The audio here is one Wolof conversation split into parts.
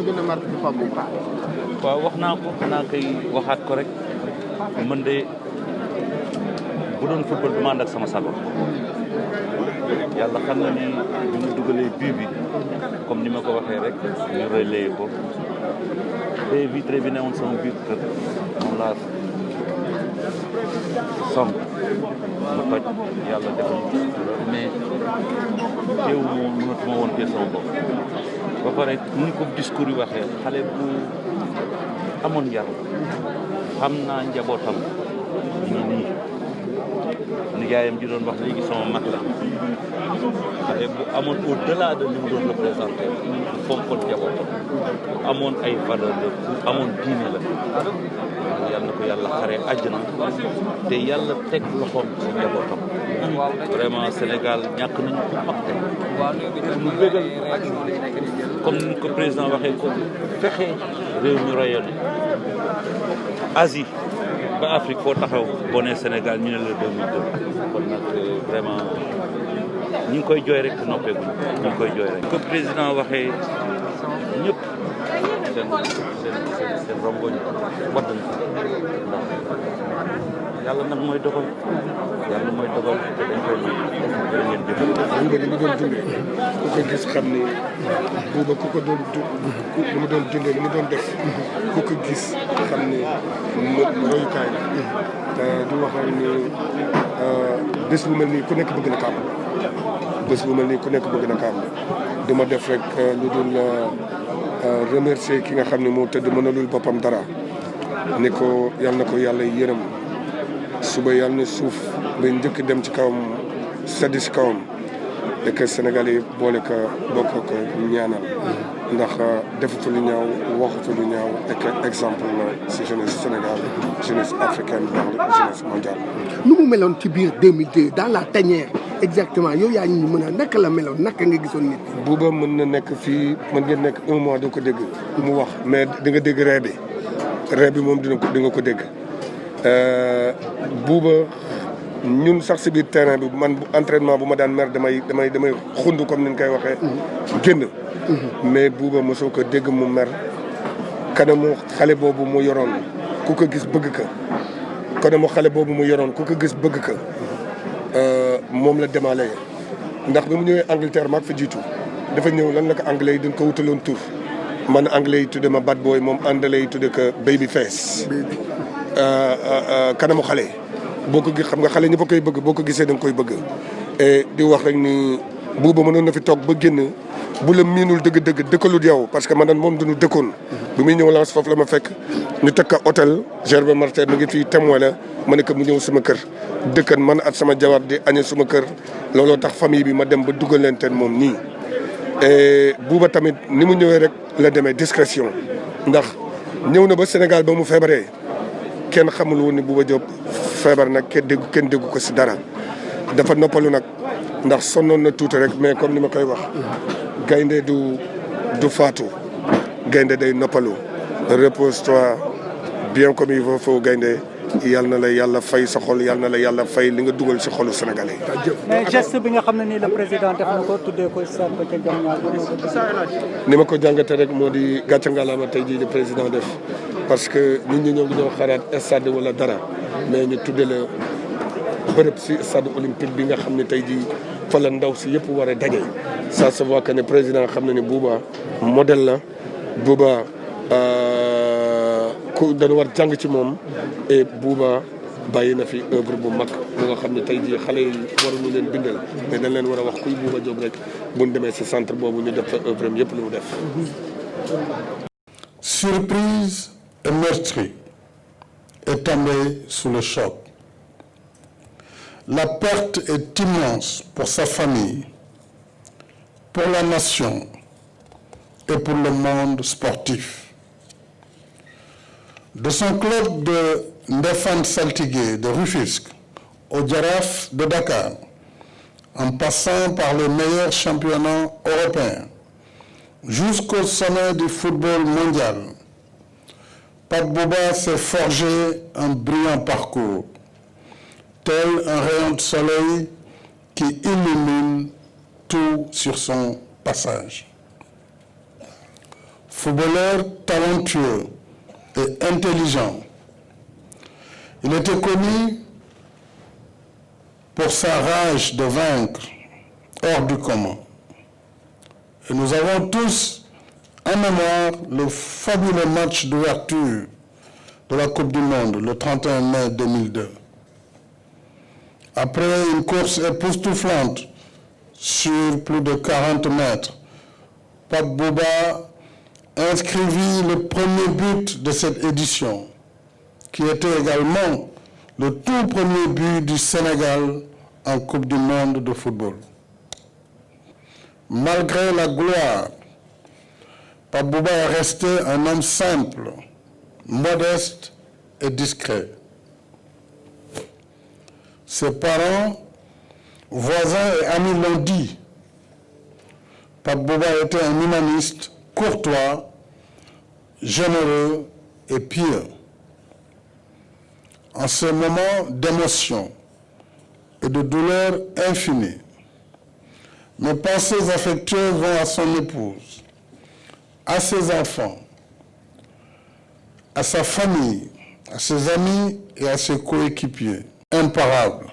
gën a marqué ci Pape Bouba. waaw wax naa ko xanaa koy waxaat ko rek man de bu doon football du ma ànd ak sama sago yàlla xam na ni bi ñu dugalee bii bi comme ni ma ko waxee rek ñu relayé ko baie vitrée bi newoon sama biir kër moom laa som mu toj yàlla defal mais teewu moom mënatuma woon tee sama bopp ba pare ni ko discours yi waxee xale bu amoon yar xam naa njabootam ñu nii nijaayam ji doon wax léegi sama mag la xale bu amoon au delà de li mu doon représenté bu fonkoon njabootam bu amoon ay valeur la bu amoon diine la yal na ko yàlla xaree àjjana te yàlla teg loxoom ci njabootam vraiment Sénégal ñàkk nañu ko mag tey mu bégal comme ni ko président waxee ko fexe réew mi rayonné Asie ba Afrique foo taxaw boo nee Sénégal ñu ne la 2002 kon nag vraiment ñi ngi koy jooy rek noppeeguñ ñi ngi koy jooy rek. ko président waxee ñëpp seen rongoñ wadd na ndax yàlla nag mooy dogal yàlla mooy dogal te dañ koy may jërë ngeen jëf. xam nga li mu doon dundee ku ko gis xam ni Bouba ku ko doon li mu doon dundee li mu doon def ku ko gis xam ni royukaay la te di wax rek ni bés bu mel nii ku nekk bëgg na ko am bés bu mel nii ku nekk bëgg na ko am du ma def rek lu dul remercier ki nga xam ne moo tëdd mënalul boppam dara ni ko yal na ko yàlla yërëm suba yàlla na suuf ba njëkk dem ci kawam sedd ci kawam et que Sénégal yi boole ko bokk ko ñaanal ndax defatu lu ñaaw waxatu lu ñaaw et que exemple la si jeunesse Sénégal jeunesse africaine dans la jeunesse mondiale. nu mu meloon ci biir 2002 dans la tanière exactement yow yaa ñu mën a naka la meloon naka nga gisoon nit. Bouba mën na nekk fii mën ngeen nekk un mois doo ko dégg mu wax mais di nga dégg ree bi moom di nga ko dégg Bouba ñun sax si biir terrain bi man entraînement bu ma daan mer damay xund comme ni ñu koy waxee génn mais Bouba mosoo ko dégg mu mer kanamu xale boobu mu yoroon ku ko gis bëgg ka kanamu xale boobu mu yoroon ku ko gis bëgg ka moom la démalee ndax bi mu ñëwee Angleterre maag fa jiitu dafa ñëw lan la ko anglais yi dañ ko wutaloon tur man anglais yi tudde ma bad boy moom anglais yi tudde ko baby face kanamu xale boo ko gis xam nga xale ñëpp a koy bëgg boo ko gisee da nga koy bëgg et di wax rek ni Bouba mënoon na fi toog ba génn bu la miinul dëgg-dëgg dëkkalut yow parce que man moom dañu dëkkoon bi muy ñëw Lens foofu la ma fekk ñu teg ko hôtel Gervais Martin mi ngi fii témoin la ma ne ko mu ñëw sama kër dëkkan man at sama jabar di añe suma kër looloo tax famille bi ma dem ba dugal leen teen moom nii et Bouba tamit ni mu ñëwee rek la demee discrétion ndax ñëw na ba Sénégal ba mu feebaree kenn xamul woon ni Bouba Diop feebar nag kenn déggu ko si dara dafa noppalu nag ndax sonnoon na tuuti rek mais comme ni ma koy wax gaynde du faatu gaynde day noppalu repose-toi bien comme il faut gaynde yal na la yàlla fay sa xol yal na la yàlla fay li nga dugal si xolu Sénégalais yi. mais geste bi nga xam ne nii le président def na ko tuddee ko stade ba ca ni ma ko jàngatee rek moo di gàcce ngalaama tey jii le président def parce que nit ñi ñoo ngi doon xaraat stade wala dara mais ñu tuddee la bërëb si stade olympique bi nga xam ne tey jii fa la ndaw si yëpp war a daje ça se voit que ne président xam na ne Bouba modèle la Bouba ku dañu war jàng ci moom et Bouba bàyyi na fi œuvre bu mag bu nga xam ne tey jii xale yi waruñu leen bindal mais dañ leen war a wax kuy Bouba Diop rek bu ñu demee si centre boobu ñu def fa œuvre am yëpp lu mu def. Surprise et meurtri est tombé sous le choc. La perte est immense pour sa famille, pour la nation et pour le monde sportif. De son club de Ndefane Saltigué de Rufisque au Jaraaf de Dakar, en passant par les meilleurs championnats européens, jusqu'au sommet du football mondial, Pape Bouba s'est forgé un brillant parcours, tel un rayon de soleil qui illumine tout sur son passage. footballeur talentueux et intelligent. Il était connu pour sa rage de vaincre hors du commun. Et nous avons tous en mémoire le fabuleux match d'ouverture de la Coupe du Monde le 31 mai 2002. Après une course époustouflante sur plus de 40 mètres, Pape Bouba inscrivit le premier but de cette édition, qui était également le tout premier but du Sénégal en Coupe du Monde de football. Malgré la gloire, Pape Bouba est resté un homme simple, modeste et discret. Ses parents, voisins et amis l'ont dit. Pape Bouba était un humaniste courtois, généreux et pieux. En ce moment d'émotion et de douleur infinie, mes pensées affectueuses vont à son épouse, à ses enfants, à sa famille, à ses amis et à ses coéquipiers. Imparable,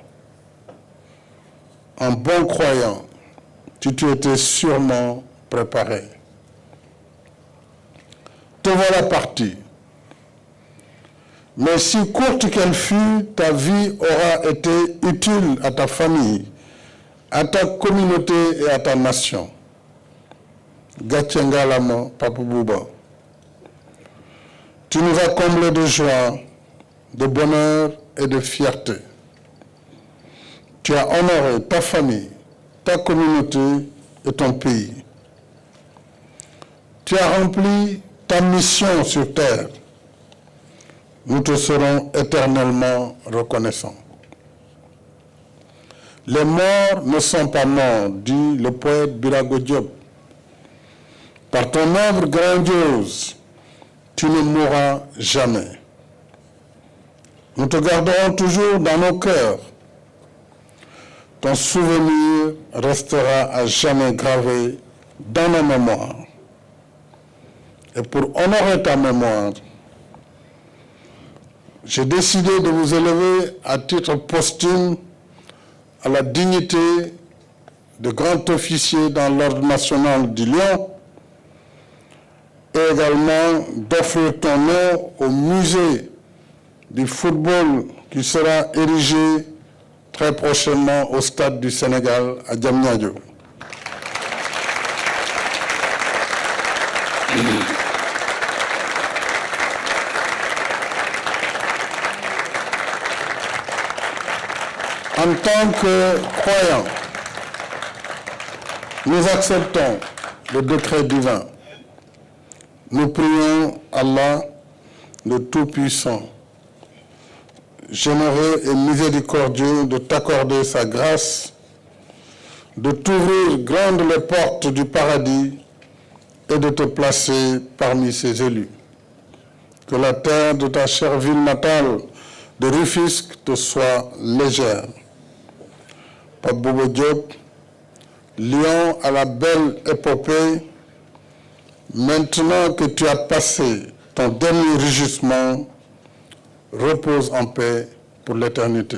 en bon croyant, tu étais sûrement préparé. Te voilà parti. Mais si courte qu'elle fut, ta vie aura été utile à ta famille, à ta communauté et à ta nation. Gatchengalama, Pape Bouba. Tu nous as comblés de joie, de bonheur et de fierté. Tu as honoré ta famille, ta communauté et ton pays. Tu as rempli ta mission sur terre. Nous te serons éternellement reconnaissants. Les morts ne sont pas morts, dit le poète Birago Diop. Par ton œuvre grandiose, tu ne mourras jamais. Nous te garderons toujours dans nos cœurs. Ton souvenir restera à jamais gravé dans nos mémoires. Et pour honorer ta mémoire, j'ai décidé de vous élever à titre posthume à la dignité de grand officier dans l'Ordre national du Lion et également d'offrir ton nom au musée du football qui sera érigé très prochainement au Stade du Sénégal à Diamniadio. En tant que croyants, nous acceptons le décret divin. Nous prions Allah, le Tout-Puissant, généreux et miséricordieux, de t'accorder sa grâce, de t'ouvrir grandes les portes du paradis et de te placer parmi ses élus. Que la terre de ta chère ville natale de Rufisque te soit légère. Pape Bouba Diop, lion à la belle épopée, maintenant que tu as passé ton dernier rugissement, repose en paix pour l'éternité.